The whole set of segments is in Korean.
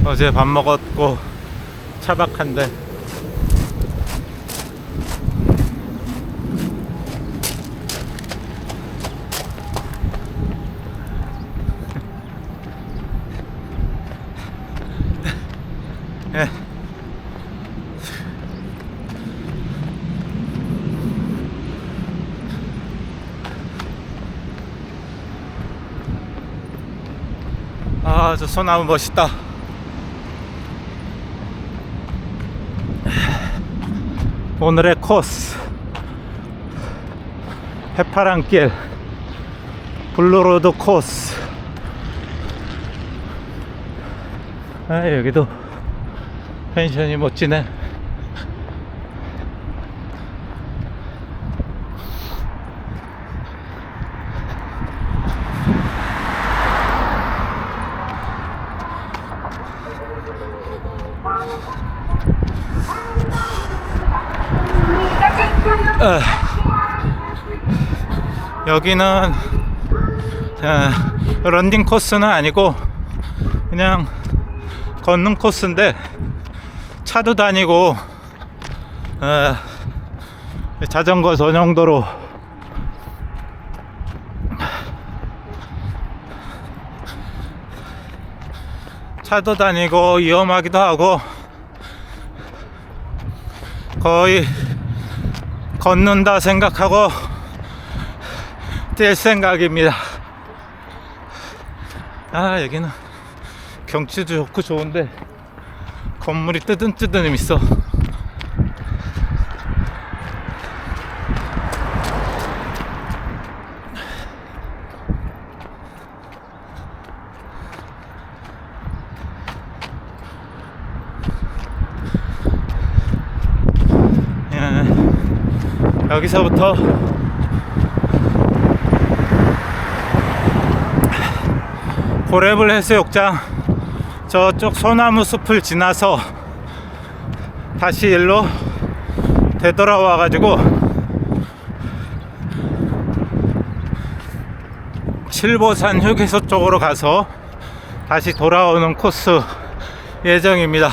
어제 밥 먹었고 차박한데 예. 아, 저 소나무 멋있다. 오늘의 코스 해파랑길 블루로드 코스. 아, 여기도 펜션이 멋지네. 여기는 런닝 코스는 아니고 그냥 걷는 코스인데 차도 다니고 자전거 전용도로 차도 다니고 위험하기도 하고 거의 걷는다 생각하고 뛸 생각입니다. 아, 여기는 경치도 좋고 좋은데 건물이 뜨듬뜨듬 있어. 여기서부터 고래블 해수욕장 저쪽 소나무 숲을 지나서 다시 일로 되돌아와 가지고 칠보산 휴게소 쪽으로 가서 다시 돌아오는 코스 예정입니다.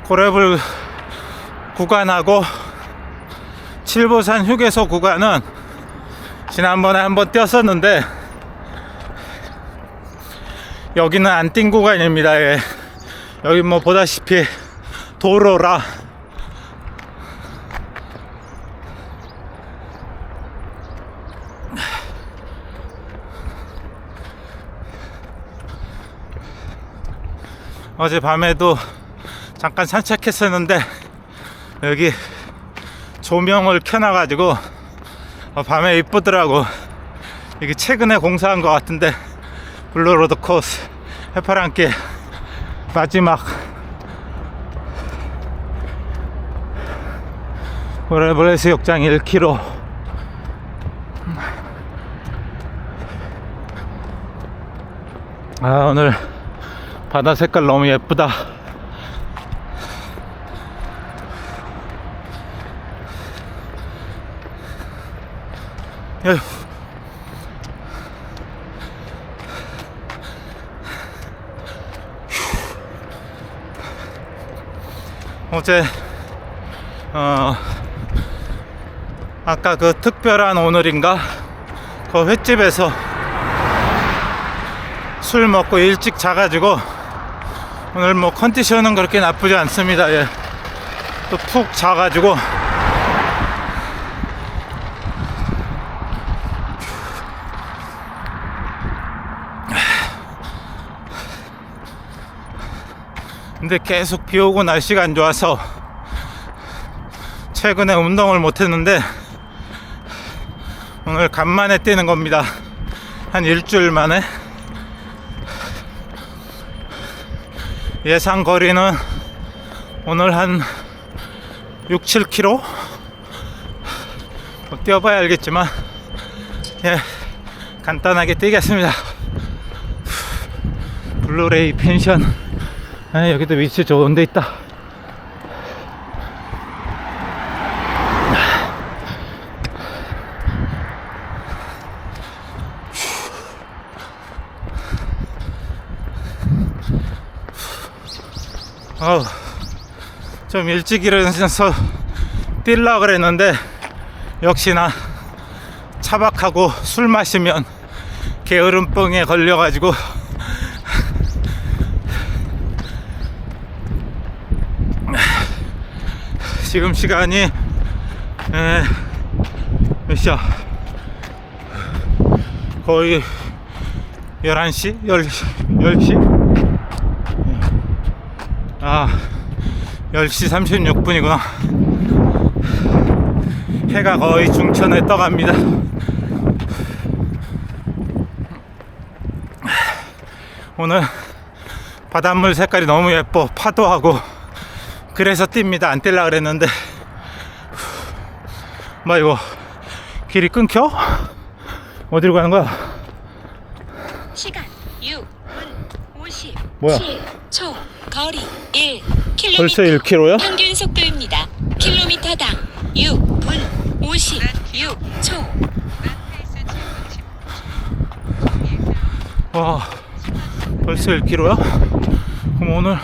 고래블 구간하고 칠보산 휴게소 구간은 지난번에 한번 뛰었었는데 여기는 안 뛴 구간입니다. 예. 여기 뭐 보다시피 도로라 어제 밤에도 잠깐 산책했었는데 여기 조명을 켜놔가지고 밤에 이쁘더라고. 이게 최근에 공사한 것 같은데 블루로드 코스 해파랑길 마지막 고래블 해수욕장 1km. 아, 오늘 바다 색깔 너무 예쁘다. 에휴. 어제 아까 그 특별한 오늘인가 그 횟집에서 술 먹고 일찍 자가지고 오늘 뭐 컨디션은 그렇게 나쁘지 않습니다. 예. 또 푹 자가지고 근데 계속 비 오고 날씨가 안 좋아서 최근에 운동을 못 했는데 오늘 간만에 뛰는 겁니다. 한 일주일 만에. 예상 거리는 오늘 한 6, 7km 뛰어봐야 알겠지만 예, 간단하게 뛰겠습니다. 블루레이 펜션. 아, 여기도 위치 좋은 데 있다. 좀 일찍 일어나서 뛰려고 그랬는데 역시나 차박하고 술 마시면 게으름병에 걸려가지고 지금 시간이 몇 시야? 거의 11시? 10시? 아, 10시 36분이구나. 해가 거의 중천에 떠갑니다. 오늘 바닷물 색깔이 너무 예뻐. 파도하고. 그래서 뜁니다. 안 뛸라 그랬는데 뭐 이거 길이 끊겨? 어디로 가는 거야? 시간 6분 50 뭐야? 7초 거리 1km 벌써 1km야? 평균 속도입니다. 킬로미터당 6분 56초. 와, 벌써 1km야? 그럼 오늘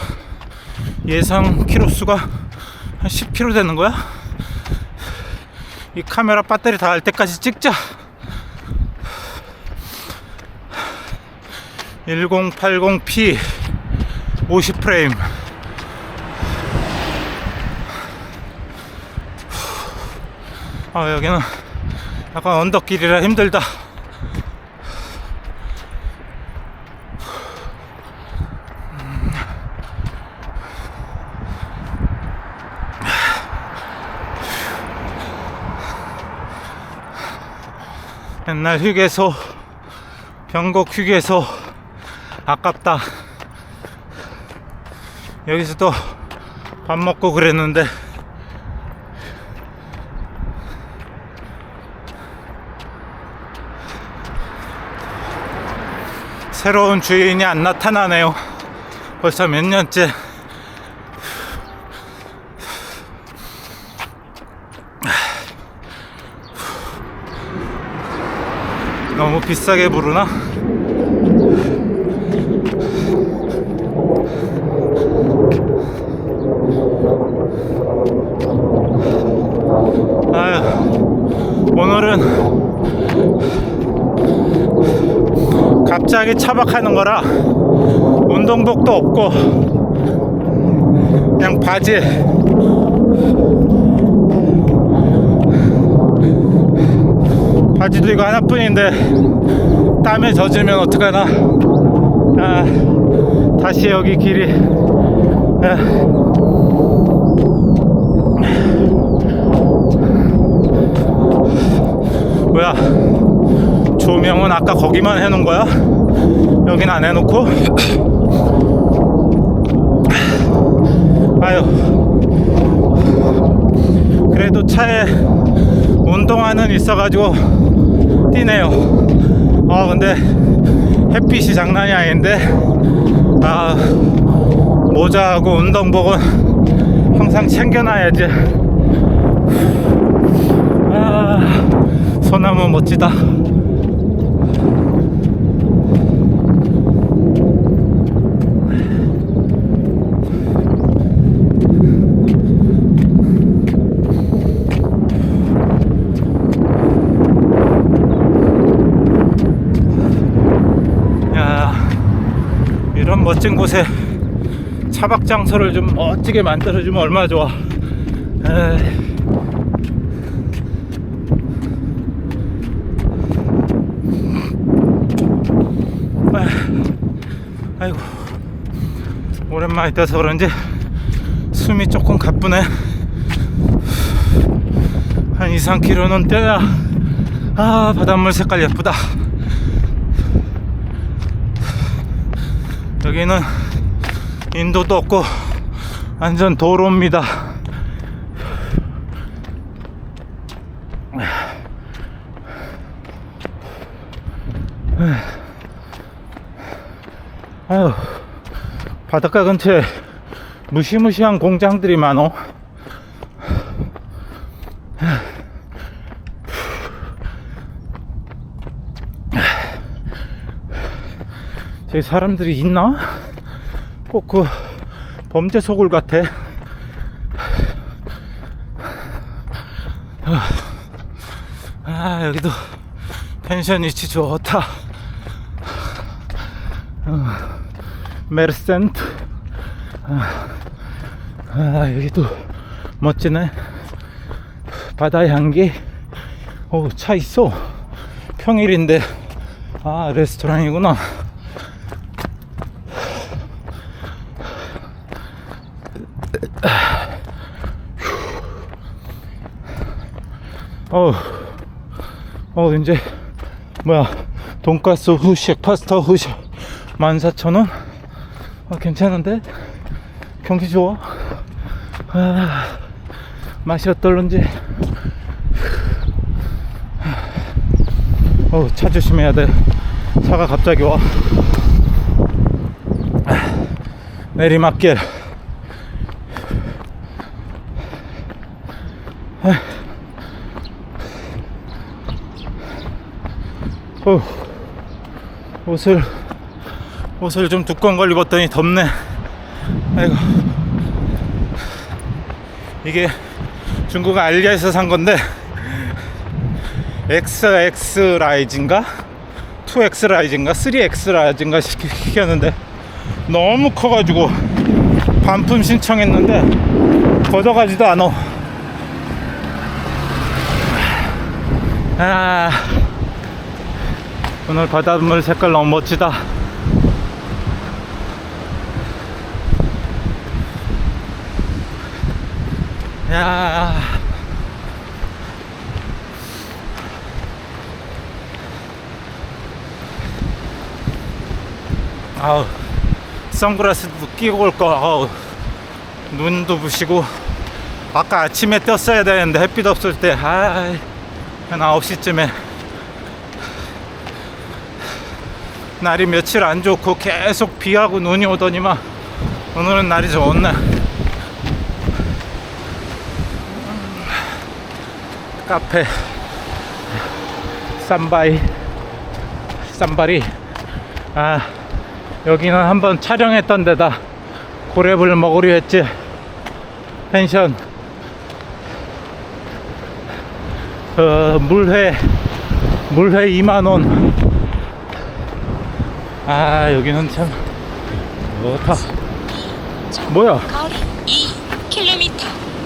예상 키로수가 한 10km 되는 거야? 이 카메라 배터리 다 할 때까지 찍자. 1080p 50프레임. 아, 여기는 약간 언덕길이라 힘들다. 옛날 휴게소, 병곡 휴게소 아깝다. 여기서도 밥 먹고 그랬는데 새로운 주인이 안 나타나네요. 벌써 몇 년째. 너무 비싸게 부르나? 아유, 오늘은 갑자기 차박하는 거라 운동복도 없고 그냥 바지 바지도 이거 하나뿐인데 땀에 젖으면 어떡하나. 아, 다시 여기 길이 뭐야, 조명은 아까 거기만 해놓은 거야? 여긴 안 해놓고? 아유, 그래도 차에 운동화는 있어가지고 뛰네요. 아, 근데 햇빛이 장난이 아닌데. 아, 모자하고 운동복은 항상 챙겨놔야지. 아, 소나무 멋지다. 야, 이런 멋진 곳에 차박 장소를 좀 멋지게 만들어주면 얼마나 좋아. 에이. 아이고, 오랜만에 떠서 그런지 숨이 조금 가쁘네. 한 2, 3km는 뛰어야 바닷물 색깔 예쁘다. 여기는 인도도 없고 완전 도로입니다. 아유, 바닷가 근처에 무시무시한 공장들이 많어. 저기 사람들이 있나? 꼭 그 범죄 소굴 같아. 여기도 펜션 위치 좋다. 메르센트. 여기도 멋지네. 바다 향기. 차 있어. 평일인데 레스토랑이구나. 이제 돈가스 후식, 파스타 후식 14,000원? 괜찮은데? 경치 좋아? 맛이 어떨런지. 차 조심해야 돼. 차가 갑자기 와. 내리막길. 옷을 좀 두꺼운 걸 입었더니 덥네. 아이고. 이게 중국 알리에서 산 건데 XX 라이즈인가 2X 라이즈인가 3X 라이즈인가 시켰는데 너무 커가지고 반품 신청했는데 걷어가지도 않아. 오늘 바닷물 색깔 너무 멋지다. 선글라스도 끼고 올거. 눈도 부시고. 아까 아침에 떴어야 되는데 햇빛 없을 때 한 9시쯤에 날이 며칠 안 좋고 계속 비하고 눈이 오더니만 오늘은 날이 좋은 날. 카페 쌈바리. 여기는 한번 촬영했던 데다. 고래불 먹으려 했지. 펜션 물회 2만원. 여기는 참 좋다. 뭐야? 거리 2km.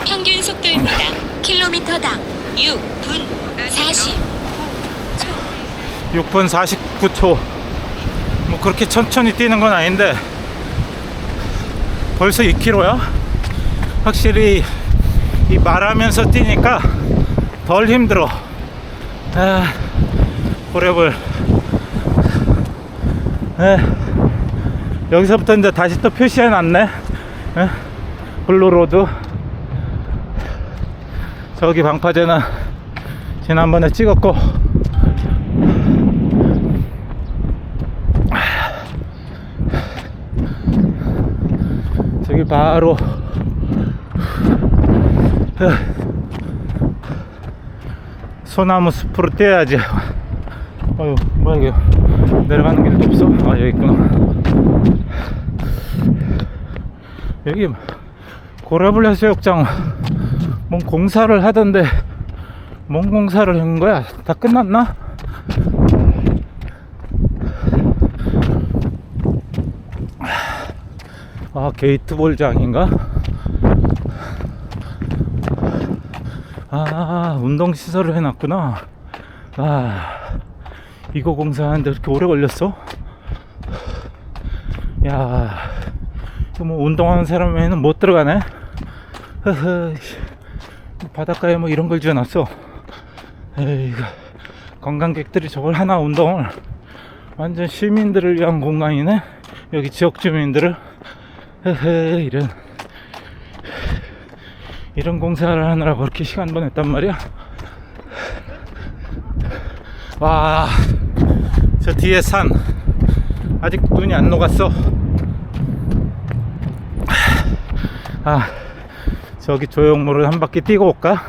평균 속도입니다. 킬로미터당 6분 6분 49초. 뭐 그렇게 천천히 뛰는 건 아닌데 벌써 2km야? 확실히 이 말하면서 뛰니까 덜 힘들어. 고래불. 여기서부터 이제 다시 또 표시해 놨네. 블루로드. 저기 방파제는 지난번에 찍었고, 저기 바로 소나무 숲으로 뛰어야지. 뭐야 이게 내려가는 길도 없어? 여기 있구나. 여기 고래불 해수욕장 뭔 공사를 하던데 뭔 공사를 한 거야? 다 끝났나? 아, 게이트볼장인가? 아, 운동시설을 해놨구나. 아, 이거 공사하는데 그렇게 오래 걸렸어? 야, 이거 뭐 운동하는 사람에는 못 들어가네? 허허, 바닷가에 뭐 이런 걸 지어놨어. 에이, 관광객들이 저걸 하나 운동을, 완전 시민들을 위한 공간이네. 여기 지역 주민들을. 허허, 이런 공사를 하느라고 그렇게 시간 보냈단 말이야. 와, 저 뒤에 산 아직 눈이 안 녹았어. 아, 저기 조형물을 한 바퀴 뛰고 올까?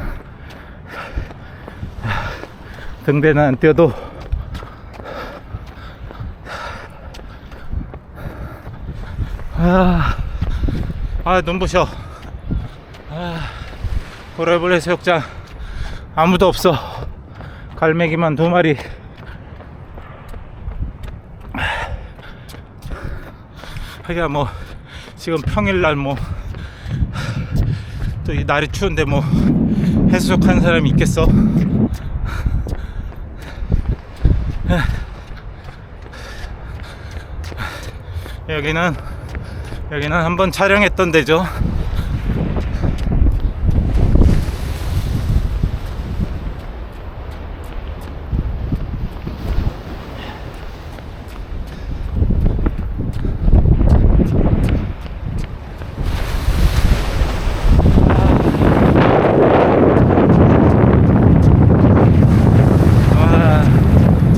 등대는 안 뛰어도 눈부셔. 고래벌 해수욕장 아무도 없어. 갈매기만 2마리. 하기야 뭐 지금 평일날 뭐 또 이 날이 추운데 뭐 해수욕하는 사람이 있겠어? 여기는 한번 촬영했던 데죠.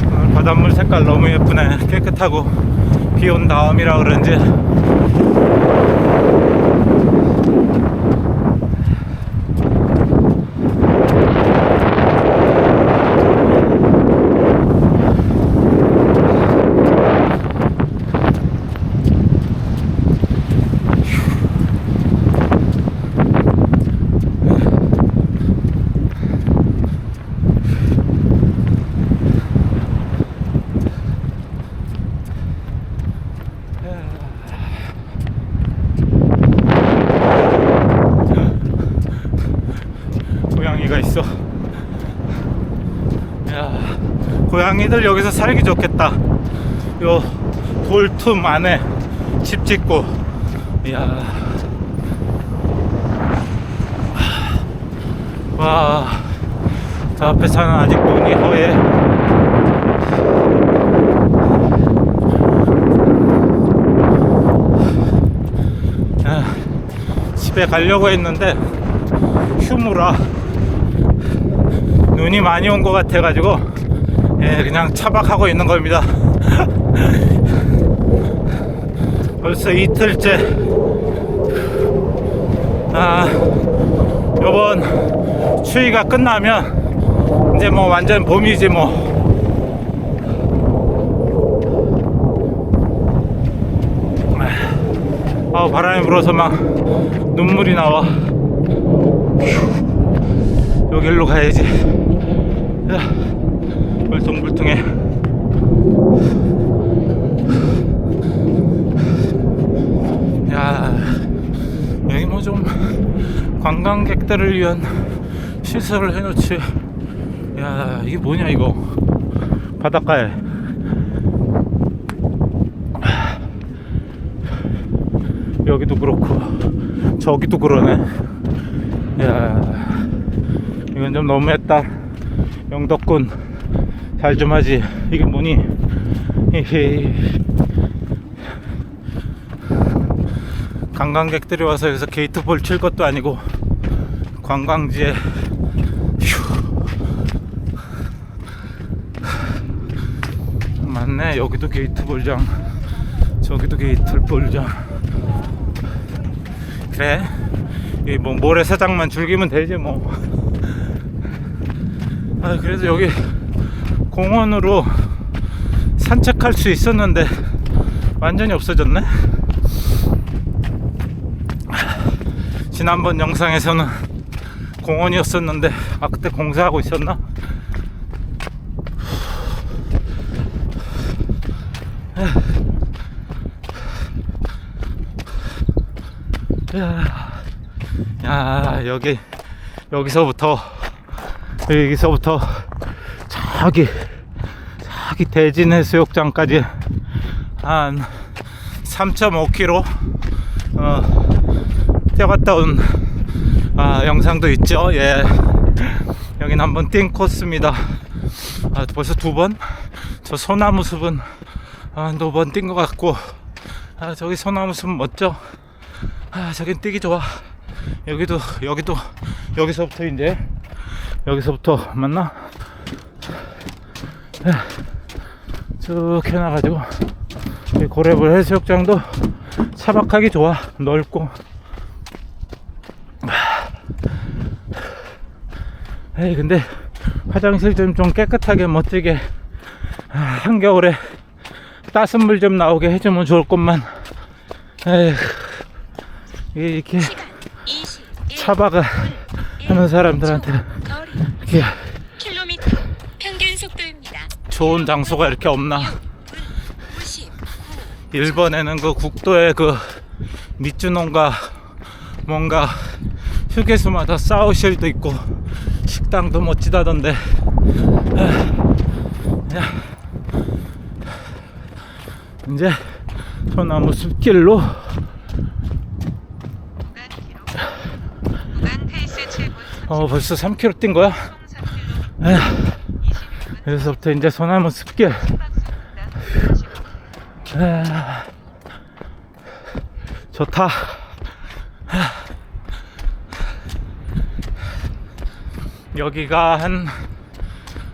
오늘 바닷물 색깔 너무 예쁘네. 깨끗하고 비 온 다음이라 그런지 고양이가 있어. 야, 고양이들 여기서 살기 좋겠다. 요 돌틈 안에 집 짓고. 이야, 와, 저 앞에 산은 아직 눈이 허해. 집에 가려고 했는데 휴무라 눈이 많이 온 것 같아가지고 그냥 차박하고 있는 겁니다. 벌써 이틀째. 요번 추위가 끝나면 이제 뭐 완전 봄이지 뭐. 바람이 불어서 막 눈물이 나와. 여기로 가야지. 울퉁불퉁해. 야, 여기 뭐 좀 관광객들을 위한 시설을 해놓지. 야, 이게 뭐냐 이거. 바닷가에 여기도 그렇고 저기도 그러네. 야, 이건 좀 너무했다. 영덕군 잘 좀 하지. 이게 뭐니? 관광객들이 와서 여기서 게이트볼 칠 것도 아니고 관광지에. 맞네, 여기도 게이트볼장, 저기도 게이트볼장. 그래, 이 뭐 모래사장만 즐기면 되지 뭐. 그래도 여기 공원으로 산책할 수 있었는데 완전히 없어졌네. 지난번 영상에서는 공원이었었는데 그때 공사하고 있었나? 여기서부터 저기 대진 해수욕장까지 한 3.5km 뛰어갔다 온 영상도 있죠. 예, 여긴 한번 뛴 코스입니다. 벌써 2번. 저 소나무 숲은 한두 번 뛴 것 같고, 저기 소나무 숲 멋져. 저긴 뛰기 좋아. 여기도 여기서부터 맞나? 쭉 해놔가지고 이 고래벌 해수욕장도 차박하기 좋아. 넓고. 근데 화장실 좀 깨끗하게 멋지게 한겨울에 따뜻한 물 좀 나오게 해주면 좋을 것만. 이렇게 차박을 하는 사람들한테 이렇게 킬로미터 평균 속도입니다. 좋은 장소가 이렇게 없나? 일본에는 그 국도에 그 밑주농가 뭔가 휴게소마다 사우실도 있고 식당도 멋지다던데. 이제 소나무 숲길로 벌써 3km 뛴 거야? 여기서부터 이제 소나무 숲길. 좋다. 여기가 한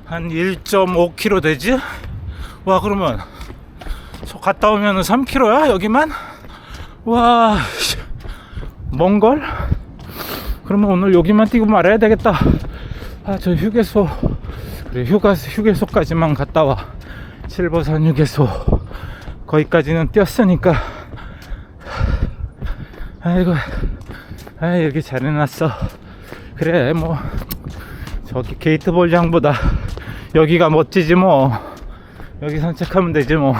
1.5km 되지? 와, 그러면 저 갔다 오면은 3km야? 여기만? 와, 먼걸? 그러면 오늘 여기만 뛰고 말아야 되겠다. 저 휴게소, 그래, 휴게소까지만 갔다 와. 칠보산 휴게소 거기까지는 뛰었으니까. 아이고, 여기 잘 해놨어. 그래, 뭐 저기 게이트볼장보다 여기가 멋지지 뭐. 여기 산책하면 되지 뭐.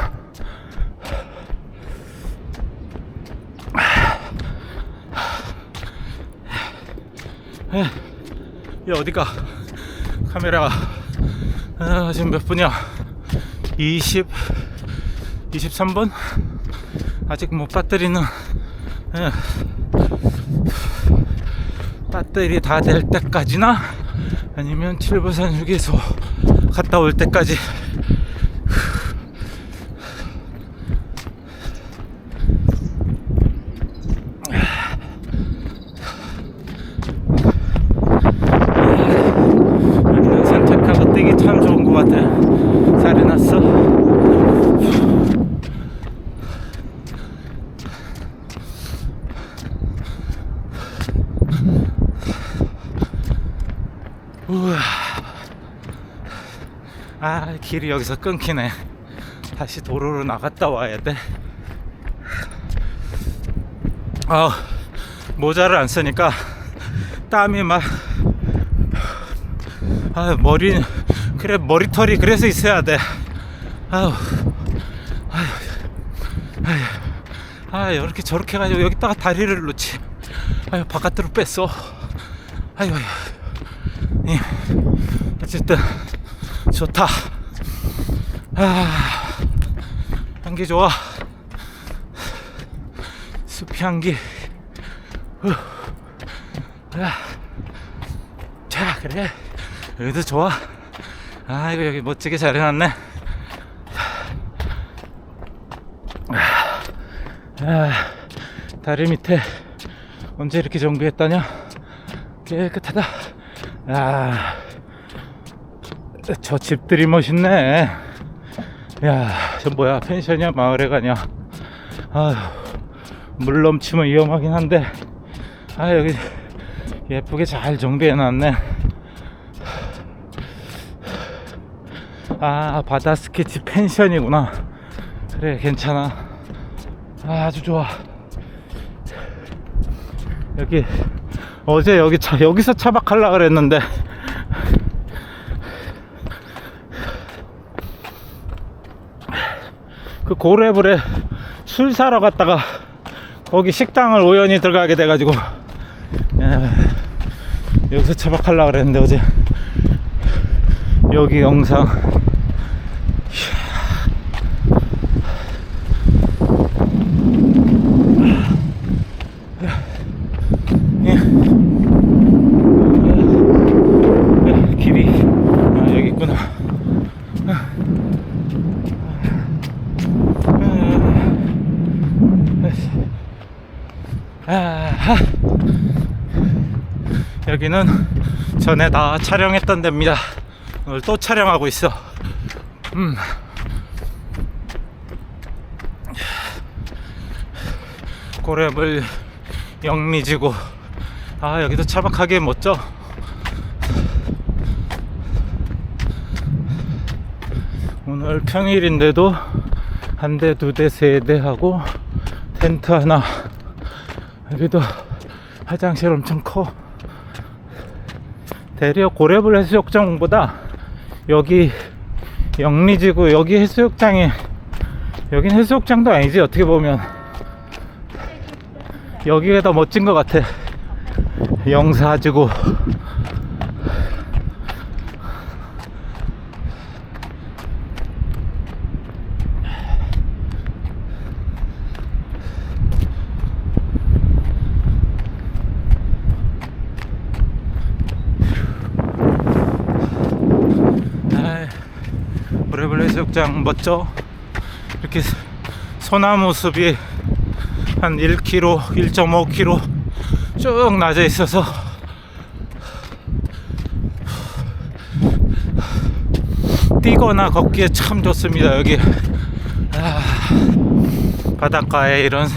이 어디가 카메라. 지금 몇 분이야? 23분? 아직 뭐 배터리는 배터리 다 될 때까지나 아니면 칠보산 휴게소 갔다 올 때까지. 여기는 산책하고 뛰기 참 좋은 것 같아. 잘 해놨어. 우와. 길이 여기서 끊기네. 다시 도로로 나갔다 와야 돼. 모자를 안 쓰니까 땀이 막. 그래, 머리털이 그래서 있어야 돼. 이렇게 저렇게 해가지고 여기다가 다리를 놓지. 바깥으로 뺐어. 어쨌든 좋다. 향기 좋아. 숲 향기. 자, 그래, 여기도 좋아. 이거 여기 멋지게 잘 해놨네. 다리 밑에 언제 이렇게 정비했다냐? 깨끗하다. 저 집들이 멋있네. 저 뭐야, 펜션이야 마을에 가냐? 물 넘치면 위험하긴 한데 여기 예쁘게 잘 정비해놨네. 바다 스케치 펜션이구나. 그래, 괜찮아. 아주 좋아. 여기 어제 여기서 차박하려고 그랬는데 그 고래불에 술 사러 갔다가 거기 식당을 우연히 들어가게 돼가지고 여기서 차박하려고 그랬는데 어제 여기 영상 길이 여기 있구나. 여기는 전에 다 촬영했던 데입니다. 오늘 또 촬영하고 있어. 고래물 영리지구. 여기도 차박하기에 멋져. 오늘 평일인데도 한 대, 두 대, 세 대 하고 텐트 하나. 여기도 화장실 엄청 커. 대려 고래불 해수욕장보다 여기 영리지구 여기 해수욕장이, 여긴 해수욕장도 아니지 어떻게 보면. 여기가 더 멋진 것 같아. 영사지구. 고래불 해수욕장 멋져. 이렇게 소나무 숲이 한 1km, 1.5km 쭉 낮아 있어서 뛰거나 걷기에 참 좋습니다. 여기 바닷가에 이런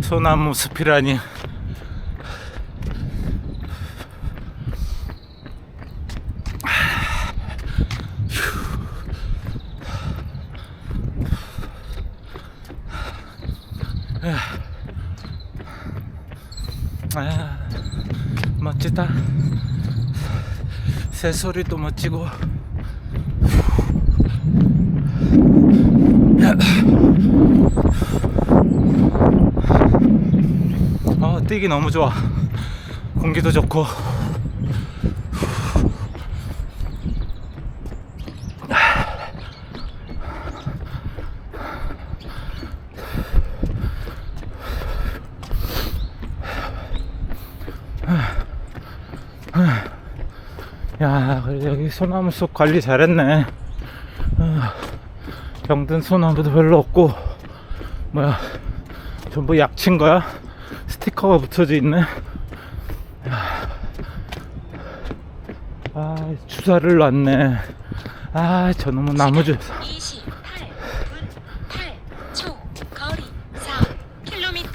소나무 숲이라니. 멋지다. 새소리도 멋지고. 뛰기 너무 좋아. 공기도 좋고. 야, 여기 소나무 숲 관리 잘했네. 병든 소나무도 별로 없고, 뭐야, 전부 약친 거야? 스티커가 붙여져 있네. 주사를 놨네. 저놈은 나무 주사. 28분 8초. 거리 4km.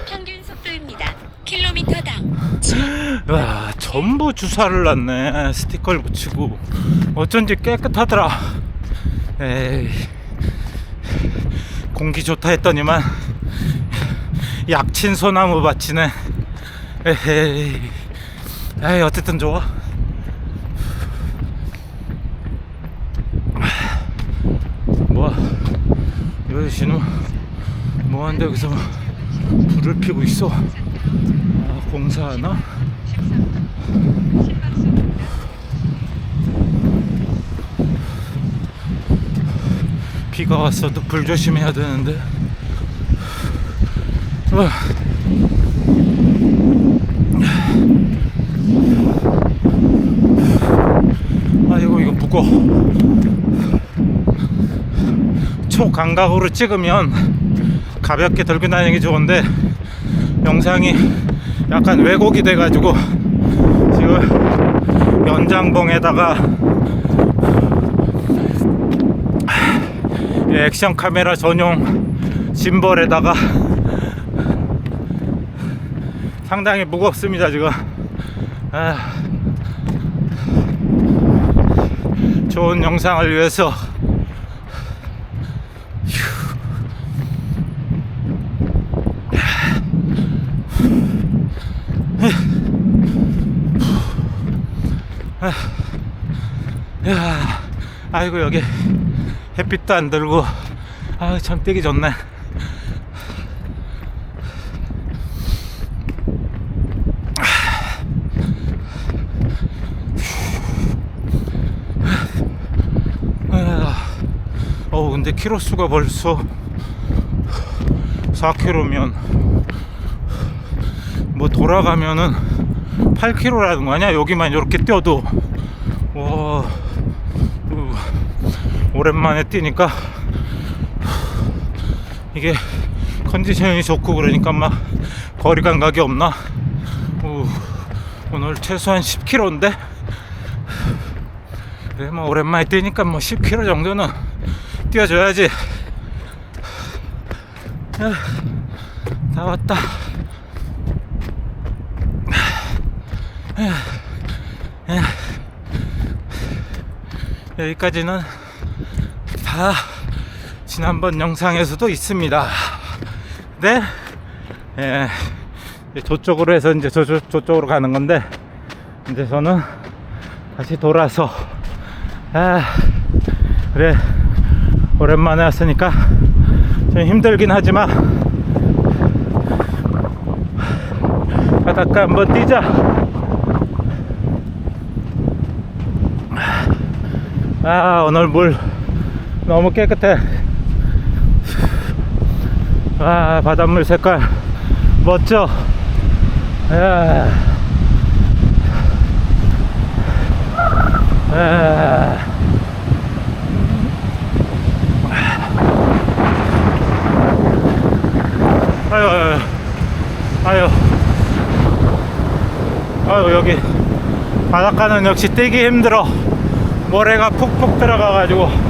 평균 속도입니다. 킬로미터당 7. 와, 전부 주사를 놨네. 스티커를 붙이고. 어쩐지 깨끗하더라. 에이, 공기 좋다 했더니만 약친 소나무 밭이네. 에이, 어쨌든 좋아. 뭐야, 여기는 뭐하는데 여기서 불을 피고 있어. 공사하나? 비가 왔어도 불 조심해야 되는데. 이거 무거워. 초감각으로 찍으면 가볍게 들고 다니기 좋은데 영상이 약간 왜곡이 돼가지고 지금 연장봉에다가 액션 카메라 전용 짐벌에다가 상당히 무겁습니다 지금. 좋은 영상을 위해서. 아이고, 여기 햇빛도 안 들고 참 뛰기 좋네. 근데 키로수가 벌써 4km면 뭐 돌아가면은 8km라는 거 아니야? 여기만 이렇게 뛰어도. 와, 오랜만에 뛰니까 이게 컨디션이 좋고 그러니까 막 거리 감각이 없나? 오늘 최소한 10km인데 그래, 뭐 오랜만에 뛰니까 뭐 10km 정도는 뛰어줘야지. 다 왔다. 여기까지는 다 지난번 영상에서도 있습니다. 네, 저쪽으로 해서 이제 저쪽으로 가는 건데, 이제 저는 다시 돌아서, 그래, 오랜만에 왔으니까 좀 힘들긴 하지만 바닷가 한번 뛰자. 오늘 물 너무 깨끗해. 바닷물 색깔 멋져. 아유, 여기 바닷가는 역시 뛰기 힘들어. 모래가 푹푹 들어가가지고.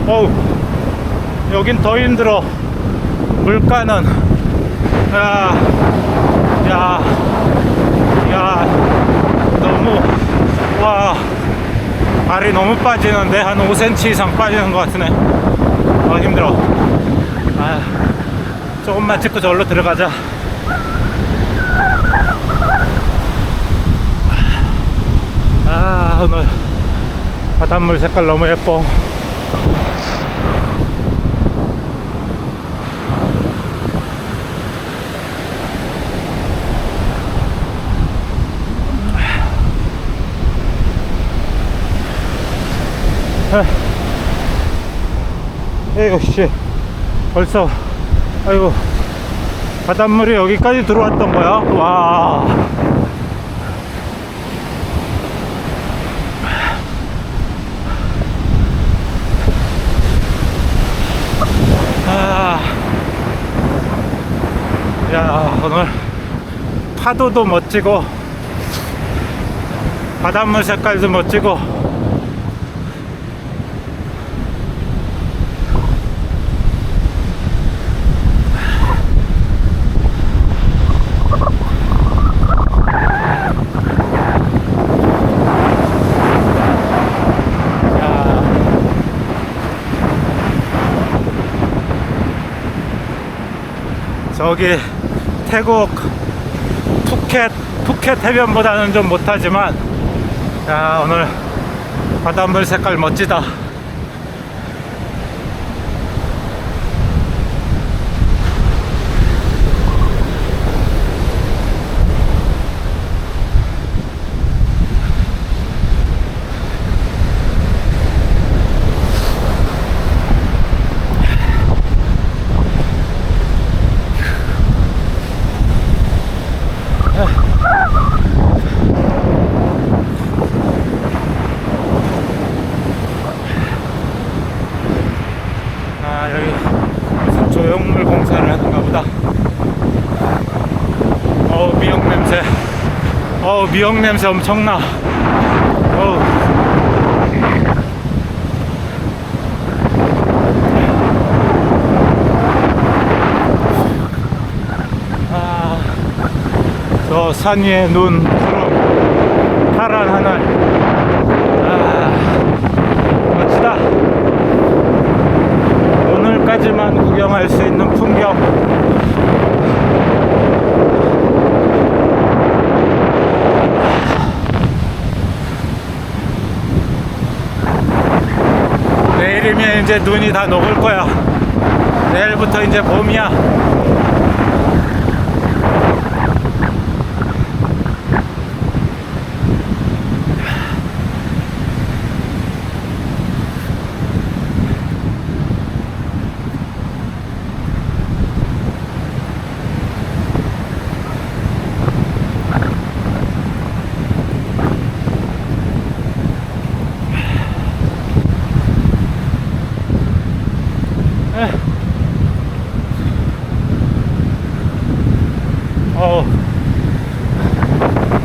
어우, 여긴 더 힘들어. 물가는, 너무, 발이 너무 빠지는데, 한 5cm 이상 빠지는 것 같으네. 힘들어. 조금만 찍고 저기로 들어가자. 오늘 바닷물 색깔 너무 예뻐. 에이구 씨, 벌써 아이고 바닷물이 여기까지 들어왔던 거야. 와, 오늘 파도도 멋지고 바닷물 색깔도 멋지고. 저기 태국 푸켓 해변보다는 좀 못하지만, 오늘 바닷물 색깔 멋지다. 여기 무슨 조형물 공사를 하는가 보다. 미역 냄새. 미역 냄새 엄청나. 저 산 위에 눈, 구름, 파란 하늘. 멋지다. 오늘까지만 구경할 수 있는 풍경. 내일이면 이제 눈이 다 녹을 거야. 내일부터 이제 봄이야.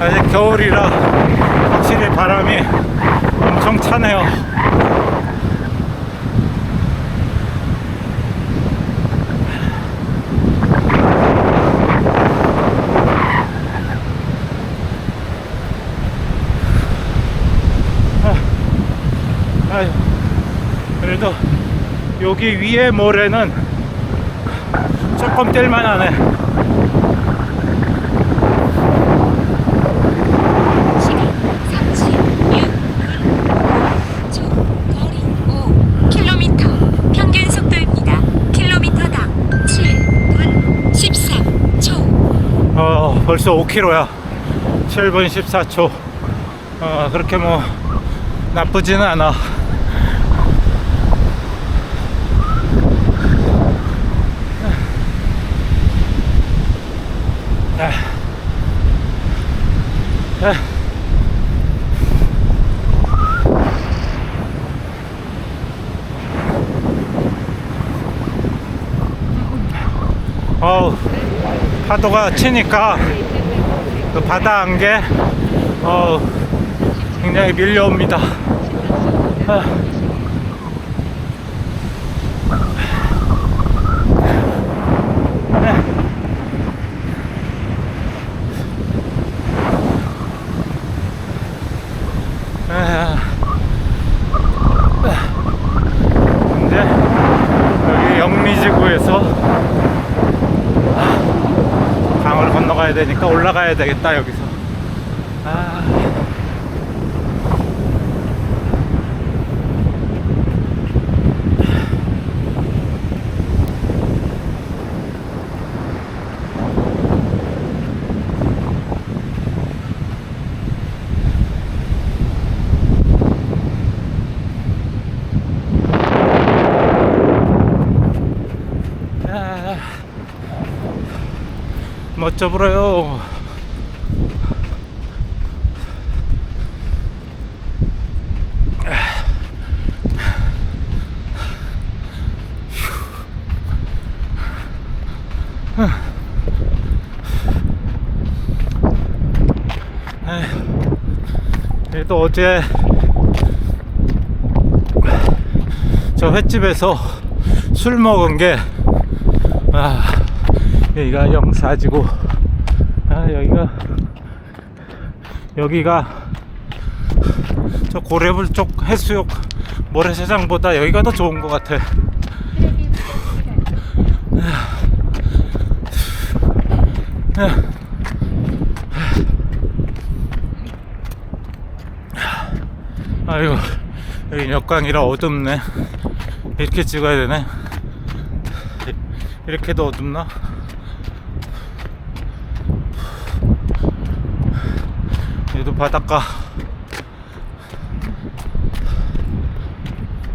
아직 겨울이라 확실히 바람이 엄청 차네요. 아유, 그래도 여기 위에 모래는 조금 뛸만하네. 시간 36분. 거리 5km. 평균 속도입니다. 킬로미터당 7분 13초. 벌써 5km야. 7분 14초. 그렇게 뭐 나쁘지는 않아. 파도가 치니까 그 바다 안개 굉장히 밀려옵니다. 이제 여기 영미지구에서 강을 건너가야 되니까 올라가야 되겠다. 여기서 멋져 보여요. 그래도 어제 저 횟집에서 술 먹은 게 여기가 영사지고 여기가 저 고래불 쪽 해수욕 모래사장보다 여기가 더 좋은 것 같아. 아이고, 여기 역광이라 어둡네. 이렇게 찍어야 되네. 이렇게도 어둡나? 여기도 바닷가.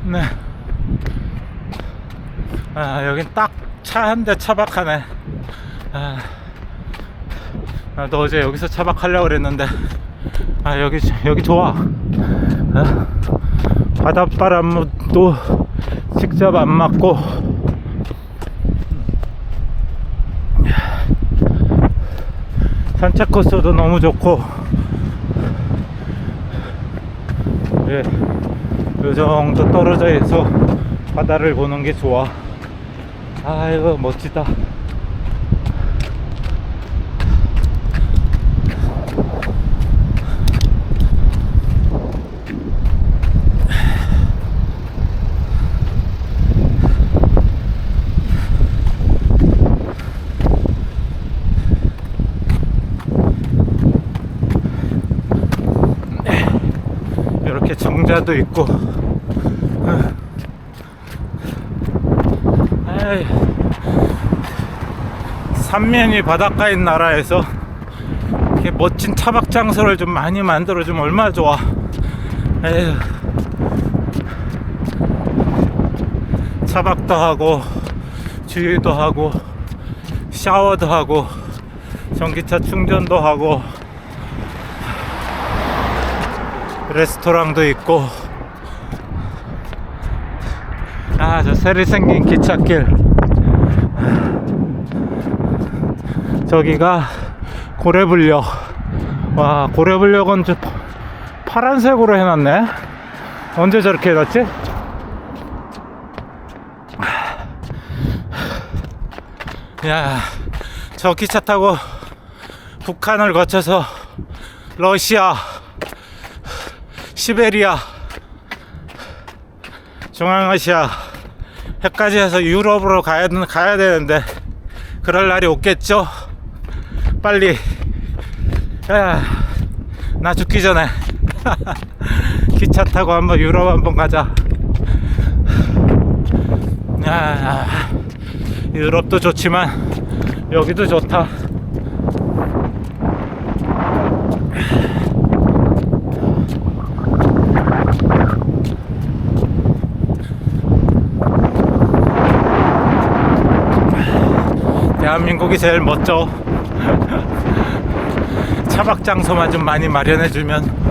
네. 여긴 딱 차 한 대 차박하네. 나도 어제 여기서 차박하려고 그랬는데 여기 좋아. 바닷바람도 직접 안 맞고 산책 코스도 너무 좋고, 예, 요 정도 떨어져 있어 바다를 보는 게 좋아. 아이고 멋지다. 이렇게 정자도 있고. 삼면이 바닷가인 나라에서 이렇게 멋진 차박 장소를 좀 많이 만들어주면 얼마나 좋아. 차박도 하고 주유도 하고 샤워도 하고 전기차 충전도 하고 레스토랑도 있고. 저 새로 생긴 기찻길, 저기가 고래불역. 와, 고래블럭은 저 파란색으로 해놨네. 언제 저렇게 해놨지? 야, 저 기차 타고 북한을 거쳐서 러시아, 시베리아, 중앙아시아 해까지 해서 유럽으로 가야 되는데 그럴 날이 오겠죠? 빨리. 야, 나 죽기 전에 기차 타고 한번 유럽 한번 가자. 야, 유럽도 좋지만 여기도 좋다. 대한민국이 제일 멋져. 차박 장소만 좀 많이 마련해주면.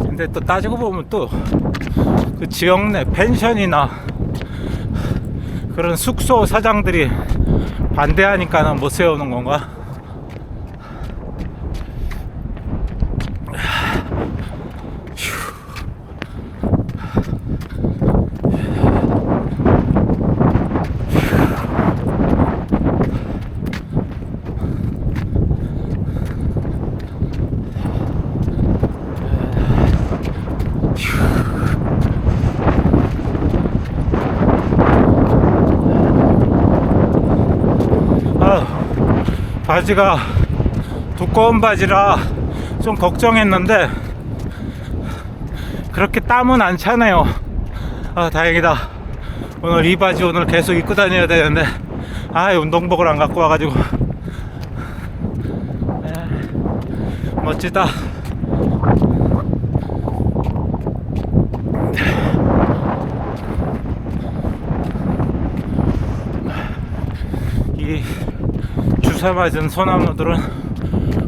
근데 또 따지고 보면 또 그 지역 내 펜션이나 그런 숙소 사장들이 반대하니까는 못 세우는 건가? 바지가 두꺼운 바지라 좀 걱정했는데 그렇게 땀은 안 차네요. 아, 다행이다. 오늘 이 바지 오늘 계속 입고 다녀야 되는데 운동복을 안 갖고 와가지고. 멋지다. 이 주사 맞은 소나무들은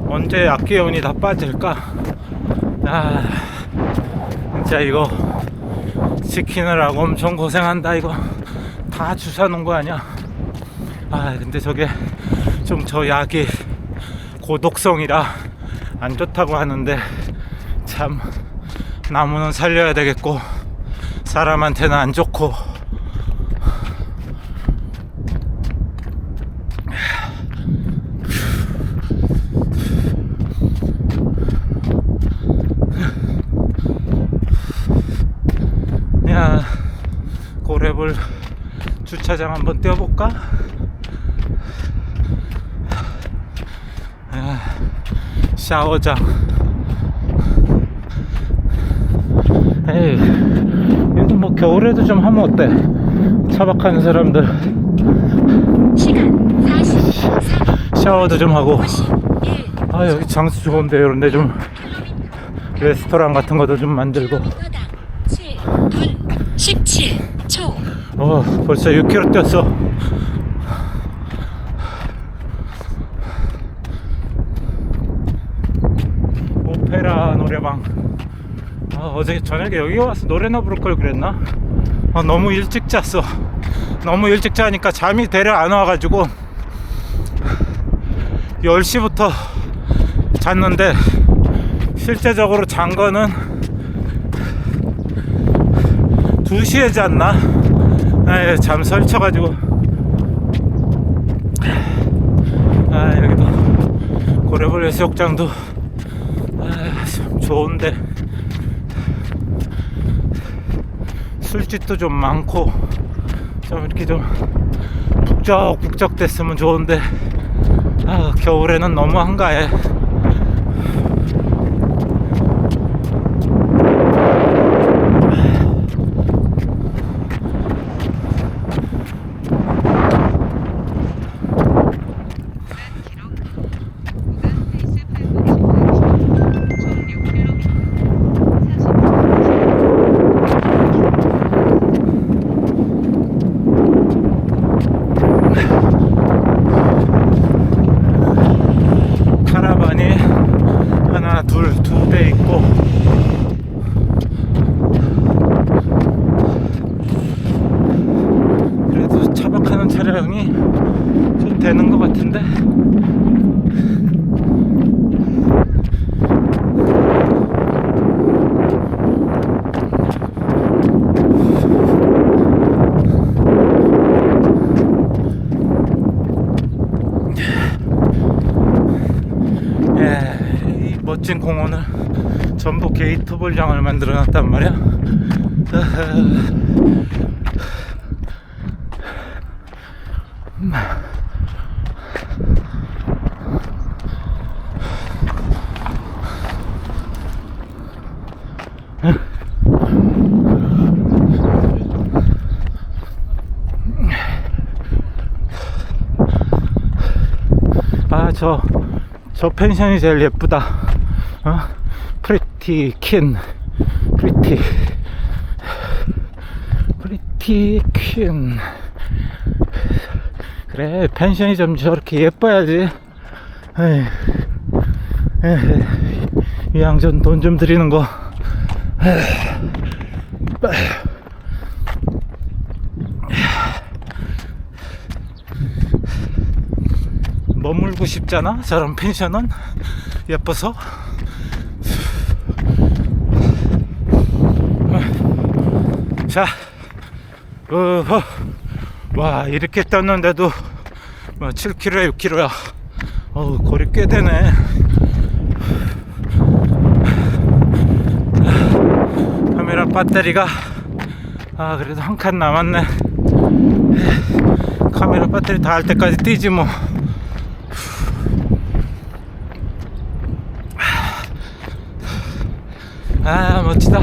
언제 악기운이 다 빠질까? 진짜 이거 지키느라고 엄청 고생한다. 이거 다 주사 놓은 거 아니야? 근데 저게 좀 저 약이 고독성이라 안 좋다고 하는데 참 나무는 살려야 되겠고 사람한테는 안 좋고. 야, 고래볼 주차장 한번 뛰어볼까? 샤워장. 에이, 여기 뭐 겨울에도 좀 하면 어때? 차박하는 사람들 시간 44. 샤워도 좀 하고. 51. 여기 장수 좋은데 이런데 좀 레스토랑 같은 것도 좀 만들고. 7분 17초. 벌써 6km 뛰었어. 오페라 노래방. 어제 저녁에 여기 와서 노래나 부를 걸 그랬나? 너무 일찍 잤어. 너무 일찍 자니까 잠이 대려 안 와가지고 10시부터 잤는데 실제적으로 잔 거는 2시에 잤나? 잠 설쳐가지고. 여기도 고래볼 해수욕장도 참 좋은데 술집도 좀 많고 좀 이렇게 좀 북적북적 됐으면 좋은데 겨울에는 너무 한가해. 카라반이 같은데. 예, 이 멋진 공원을 전부 게이트볼장을 만들어 놨단 말이야. 아, 저 펜션이 제일 예쁘다. 프리티 퀸. 프리티 퀸. 그래, 펜션이 좀 저렇게 예뻐야지. 이 양전 돈 좀 드리는 거. 머물고 싶잖아, 저런 펜션은. 예뻐서. 자, 와, 이렇게 떴는데도 뭐 7km야 6km야. 거리 꽤 되네. 카메라 배터리가 그래도 한 칸 남았네. 카메라 배터리 다 할 때까지 뛰지 뭐. 멋지다.